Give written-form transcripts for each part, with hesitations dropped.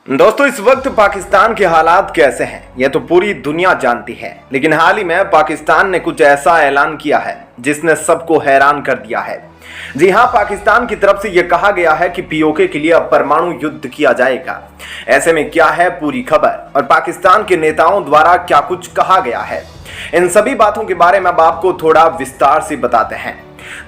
दोस्तों, इस वक्त पाकिस्तान के हालात कैसे हैं यह तो पूरी दुनिया जानती है, लेकिन हाल ही में पाकिस्तान ने कुछ ऐसा ऐलान किया है जिसने सबको हैरान कर दिया है। जी हां, पाकिस्तान की तरफ से यह कहा गया है कि पीओके के लिए अब परमाणु युद्ध किया जाएगा। ऐसे में क्या है पूरी खबर और पाकिस्तान के नेताओं द्वारा क्या कुछ कहा गया है, इन सभी बातों के बारे में अब आपको थोड़ा विस्तार से बताते हैं।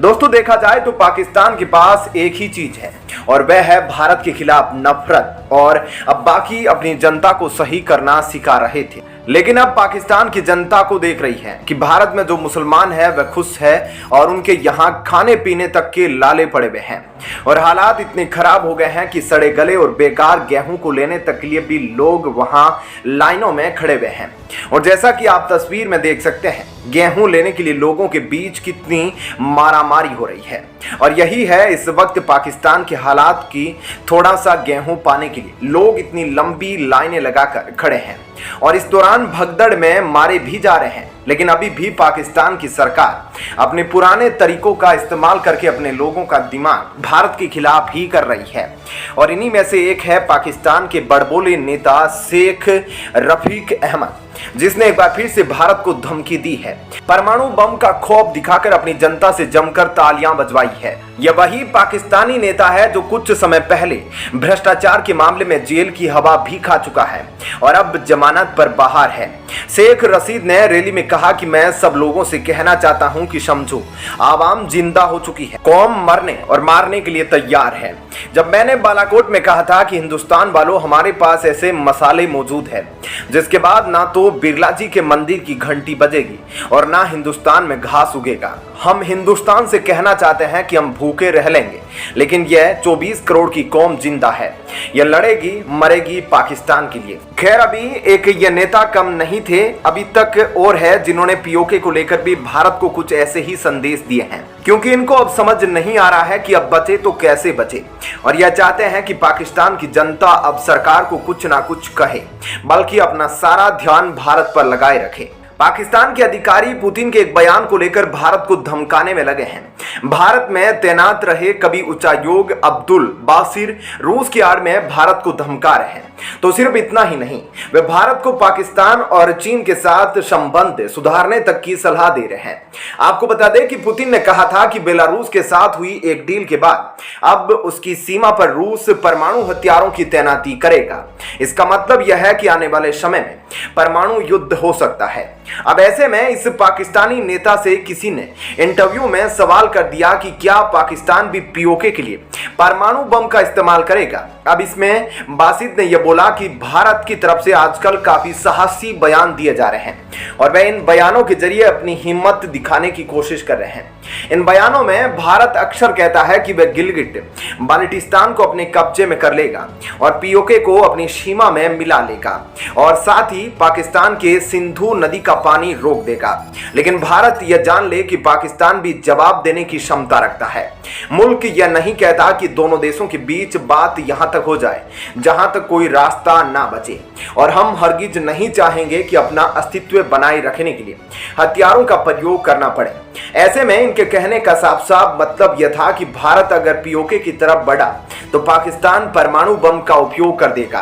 दोस्तों, देखा जाए तो पाकिस्तान के पास एक ही चीज है और वह है भारत के खिलाफ नफरत, और अब बाकी अपनी जनता को सही करना सिखा रहे थे। लेकिन अब पाकिस्तान की जनता को देख रही है कि भारत में जो मुसलमान है वह खुश है और उनके यहाँ खाने पीने तक के लाले पड़े हुए हैं और हालात इतने खराब हो गए हैं कि सड़े गले और बेकार गेहूं को लेने तक के लिए भी लोग वहां लाइनों में खड़े हुए हैं। और जैसा कि आप तस्वीर में देख सकते हैं, गेहूं लेने के लिए लोगों के बीच कितनी मारामारी हो रही है। और यही है इस वक्त पाकिस्तान के हालात की। थोड़ा सा गेहूं पाने के लिए लोग इतनी लंबी लाइनें लगाकर खड़े हैं और इस दौरान भगदड़ में मारे भी जा रहे हैं। लेकिन अभी भी पाकिस्तान की सरकार अपने पुराने तरीकों का इस्तेमाल करके अपने लोगों का दिमाग भारत के खिलाफ ही कर रही है। और इन्हीं में से एक है पाकिस्तान के बड़बोले नेता शेख रफीक अहमद, जिसने एक बार फिर से भारत को धमकी दी है। परमाणु बम का खौफ दिखाकर अपनी जनता से जमकर तालियां बजवाई है। यह वही पाकिस्तानी नेता है जो कुछ समय पहले भ्रष्टाचार के मामले में जेल की हवा भी खा चुका है और अब जमानत पर बाहर है। शेख रशीद ने रैली में कहा कि मैं सब लोगों से कहना चाहता हूं कि समझो, आवाम जिंदा हो चुकी है, कौम मरने और मारने के लिए तैयार है। जब मैंने बालाकोट में कहा था कि हिंदुस्तान वालों, हमारे पास ऐसे मसाले मौजूद है जिसके बाद ना तो बिरला जी के मंदिर की घंटी बजेगी और ना हिंदुस्तान में घास उगेगा। हम हिंदुस्तान से कहना चाहते हैं कि हम भूखे रह लेंगे, लेकिन यह 24 करोड़ की कौम जिंदा है, यह लड़ेगी मरेगी पाकिस्तान के लिए। खैर, अभी एक ये नेता कम नहीं थे, अभी तक और है जिन्होंने पीओके को लेकर भी भारत को कुछ ऐसे ही संदेश दिए हैं, क्योंकि इनको अब समझ नहीं आ रहा है कि अब बचे तो कैसे बचे। और यह चाहते हैं कि पाकिस्तान की जनता अब सरकार को कुछ ना कुछ कहे, बल्कि अपना सारा ध्यान भारत पर लगाए रखे। पाकिस्तान के अधिकारी पुतिन के एक बयान को लेकर भारत को धमकाने में लगे हैं। भारत में तैनात रहे कभी उच्चायोग अब्दुल बासिर रूस की आड़ में भारत को धमका रहे हैं। तो सिर्फ इतना ही नहीं, वे भारत को पाकिस्तान और चीन के साथ संबंध सुधारने तक की सलाह दे रहे हैं। आपको बता दें कि पुतिन ने कहा था कि बेलारूस के साथ हुई एक डील के बाद अब उसकी सीमा पर रूस परमाणु हथियारों की तैनाती करेगा। इसका मतलब यह है कि आने वाले समय में परमाणु युद्ध हो सकता है। अब ऐसे में इस पाकिस्तानी नेता से किसी ने इंटरव्यू में सवाल कर दिया कि क्या पाकिस्तान भी पीओके के लिए परमाणु बम का इस्तेमाल करेगा। अब इसमें बासित ने यह बोला कि भारत की तरफ से आजकल काफी साहसी बयान दिए जा रहे हैं और वह इन बयानों के जरिए अपनी हिम्मत दिखाने की कोशिश कर रहे हैं। इन बयानों में भारत अक्सर कहता है कि वह गिलगिट बाल्टिस्तान को अपने कब्जे में कर लेगा और पीओके को अपनी सीमा में मिला लेगा और साथ ही पाकिस्तान के सिंधु नदी का पानी रोक देगा। लेकिन भारत यह जान ले कि पाकिस्तान भी जवाब देने की क्षमता रखता है। मुल्क यह नहीं कहता कि दोनों देशों के बीच बात यहां तक हो जाए जहां तक कोई रास्ता ना बचे, और हम हरगिज नहीं चाहेंगे कि अपना अस्तित्व बनाए रखने के लिए हथियारों का प्रयोग करना पड़े। ऐसे में इनके कहने का साफ साफ मतलब यह था कि भारत अगर पीओके की तरफ बढ़ा तो पाकिस्तान परमाणु बम का उपयोग कर देगा।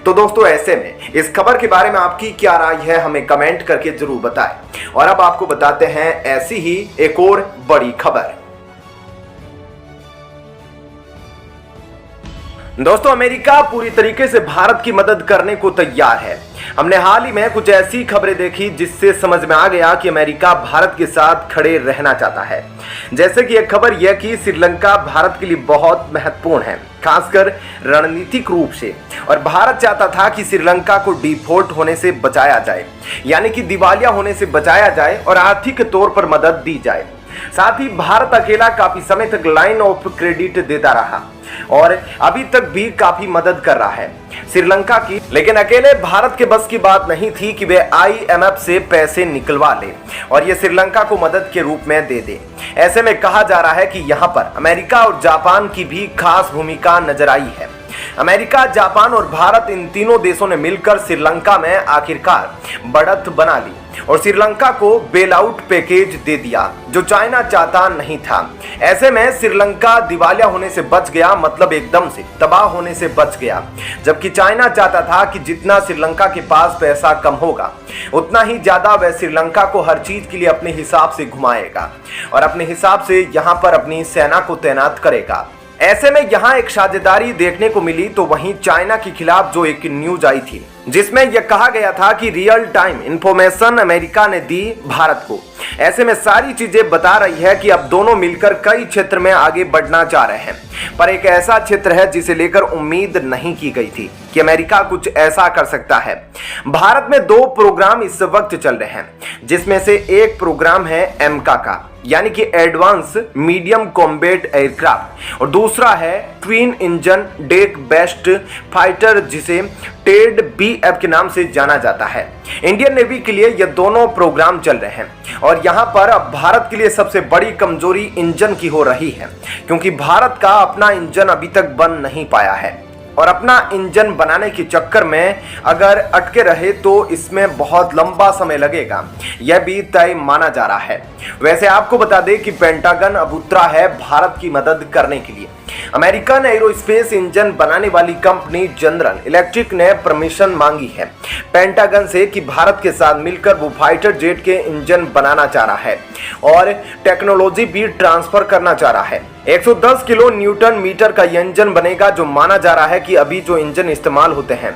तो दोस्तों, ऐसे में इस खबर के बारे में आपकी क्या राय है, हमें कमेंट करके जरूर बताएं। और अब आपको बताते हैं ऐसी ही एक और बड़ी खबर। दोस्तों, अमेरिका पूरी तरीके से भारत की मदद करने को तैयार है। हमने हाल ही में कुछ ऐसी खबरें देखी जिससे समझ में आ गया कि अमेरिका भारत के साथ खड़े रहना चाहता है। जैसे कि एक खबर यह कि श्रीलंका भारत के लिए बहुत महत्वपूर्ण है, खासकर रणनीतिक रूप से, और भारत चाहता था कि श्रीलंका को डिफॉल्ट होने से बचाया जाए, यानी कि दिवालिया होने से बचाया जाए और आर्थिक तौर पर मदद दी जाए। साथ ही भारत अकेला काफी समय तक लाइन ऑफ क्रेडिट देता रहा और अभी तक भी काफी मदद कर रहा है श्रीलंका की। लेकिन अकेले भारत के बस की बात नहीं थी कि वे आईएमएफ से पैसे निकलवा ले और ये श्रीलंका को मदद के रूप में दे दे। ऐसे में कहा जा रहा है कि यहाँ पर अमेरिका और जापान की भी खास भूमिका नजर आई है। अमेरिका, जापान और भारत, इन तीनों देशों ने मिलकर श्रीलंका में आखिरकार बढ़त बना ली और श्रीलंका को बेल आउट पैकेज दे दिया जो चाइना चाहता नहीं था। ऐसे में श्रीलंका दिवालिया होने से बच गया, मतलब एकदम से तबाह होने से बच गया। जबकि चाइना चाहता था कि जितना श्रीलंका के पास पैसा कम होगा उतना ही ज्यादा वह श्रीलंका को हर चीज के लिए अपने हिसाब से घुमाएगा और अपने हिसाब से यहां पर अपनी सेना को तैनात करेगा। ऐसे में यहां एक साझेदारी देखने को मिली तो वहीं चाइना के खिलाफ जो एक न्यूज आई थी जिसमें यह कहा गया था कि रियल टाइम इंफॉर्मेशन अमेरिका ने दी भारत को। ऐसे में सारी चीजें बता रही है कि अब दोनों मिलकर कई क्षेत्र में आगे बढ़ना चाह रहे हैं, पर एक ऐसा क्षेत्र है जिसे लेकर उम्मीद नहीं की गई थी कि अमेरिका कुछ ऐसा कर सकता है। भारत में 2 प्रोग्राम इस वक्त चल रहे हैं, जिसमें से एक प्रोग्राम है एमका का, यानी कि एडवांस मीडियम कॉम्बैट एयरक्राफ्ट, और दूसरा है twin engine deck based fighter जिसे टेड बीएफ के नाम से जाना जाता है। इंडियन नेवी के लिए ये दोनों प्रोग्राम चल रहे हैं और यहाँ पर अब भारत के लिए सबसे बड़ी कमजोरी इंजन की हो रही है, क्योंकि भारत का अपना इंजन अभी तक बन नहीं पाया है और अपना इंजन बनाने के चक्कर में अगर अटके रहे तो इसमें बहुत लंबा समय लगेगा, यह भी तय माना जा रहा है। वैसे आपको बता दें कि पेंटागन अब उतरा है भारत की मदद करने के लिए। अमेरिकन एरोस्पेस इंजन बनाने वाली कंपनी जनरल इलेक्ट्रिक ने परमिशन मांगी है पेंटागन से कि भारत के साथ मिलकर वो फाइटर जेट के इंजन बनाना चाह रहा है और टेक्नोलॉजी भी ट्रांसफर करना चाह रहा है। 110 किलो न्यूटन मीटर का यह इंजन बनेगा, जो माना जा रहा है कि अभी जो इंजन इस्तेमाल होते हैं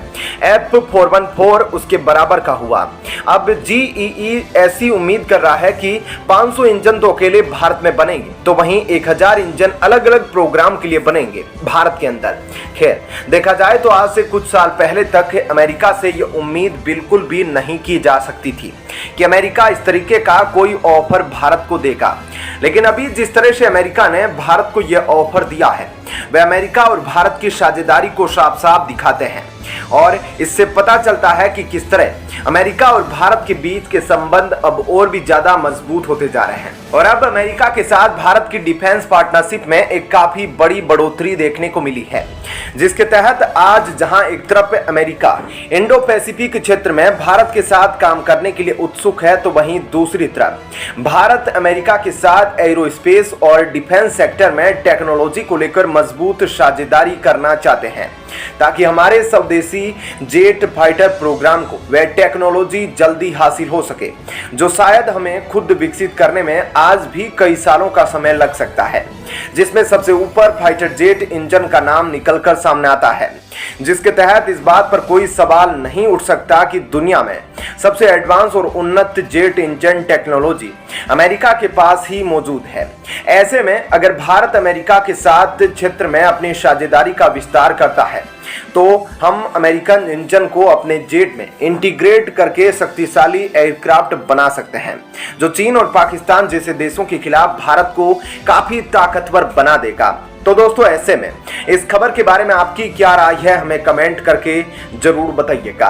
F414 उसके बराबर का हुआ। अब GE ऐसी उम्मीद कर रहा है कि 500 इंजन तो अकेले भारत में बनेंगे, तो वहीं 1000 इंजन अलग अलग प्रोग्राम के लिए बनेंगे भारत के अंदर। खैर, देखा जाए तो आज से कुछ साल पहले तक अमेरिका से ये उम्मीद बिल्कुल भी नहीं की जा सकती थी कि अमेरिका इस तरीके का कोई ऑफर भारत को देगा, लेकिन अभी जिस तरह से अमेरिका ने भारत को यह ऑफर दिया है वह अमेरिका और भारत की साझेदारी को साफ साफ दिखाते हैं और इससे पता चलता है कि किस तरह अमेरिका और भारत के बीच के संबंध अब और भी ज्यादा मजबूत होते जा रहे हैं। और अब अमेरिका के साथ भारत की डिफेंस पार्टनरशिप में एक काफी बड़ी बढ़ोतरी देखने को मिली है, जिसके तहत आज जहां एक तरफ अमेरिका इंडो पैसिफिक क्षेत्र में भारत के साथ काम करने के लिए उत्सुक है, तो वहीं दूसरी तरफ भारत अमेरिका के साथ एरोस्पेस और डिफेंस सेक्टर में टेक्नोलॉजी को लेकर मजबूत साझेदारी करना चाहते हैं, ताकि हमारे स्वदेशी जेट फाइटर प्रोग्राम को वह टेक्नोलॉजी जल्दी हासिल हो सके जो शायद हमें खुद विकसित करने में आज भी कई सालों का समय लग सकता है, जिसमें सबसे ऊपर फाइटर जेट इंजन का नाम निकलकर सामने आता है, जिसके तहत इस बात पर कोई सवाल नहीं उठ सकता कि दुनिया में सबसे एडवांस और उन्नत जेट इंजन टेक्नोलॉजी अमेरिका के पास ही मौजूद है। ऐसे में अगर भारत अमेरिका के साथ क्षेत्र में अपनी साझेदारी का विस्तार करता है तो हम अमेरिकन इंजन को अपने जेट में इंटीग्रेट करके शक्तिशाली एयरक्राफ्ट बना सकते हैं, जो चीन और पाकिस्तान जैसे देशों के खिलाफ भारत को काफी ताकतवर बना देगा। तो दोस्तों, ऐसे में इस खबर के बारे में आपकी क्या राय है, हमें कमेंट करके जरूर बताइएगा।